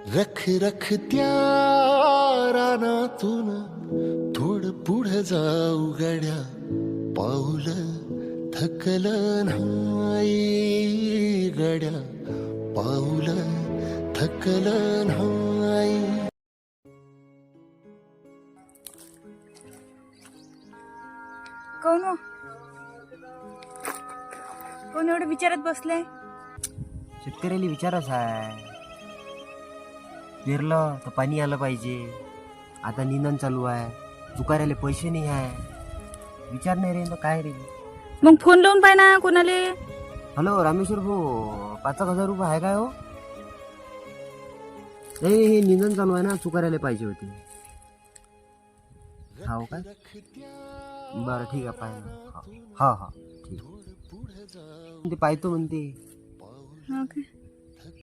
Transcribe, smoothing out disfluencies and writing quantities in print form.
रख रख त्या रानातून थोडं पुढे जाऊ गड्या, पाऊल थकल नाही गड्या, पाऊल थकल नाही. कोण एवढं विचारत बसले? शेतकऱ्याला विचारच आहे. पेरलं तर पाणी आलं पाहिजे. आता निंदन चालू आहे, चुकाऱ्याला पैसे नाही आहे. विचार नाही रे, तर काय रे. मग फोन लावून पाय ना कोणाले. हॅलो रामेश्वर भाऊ, 5,000 रुपये आहे काय हो? नाही, हे निंदन चालू आहे ना, चुकाऱ्याला पाहिजे होते. हो काय, बरं ठीक आहे, पाय ना. हा हा ठीक. ते पाहतो म्हणते. ओके.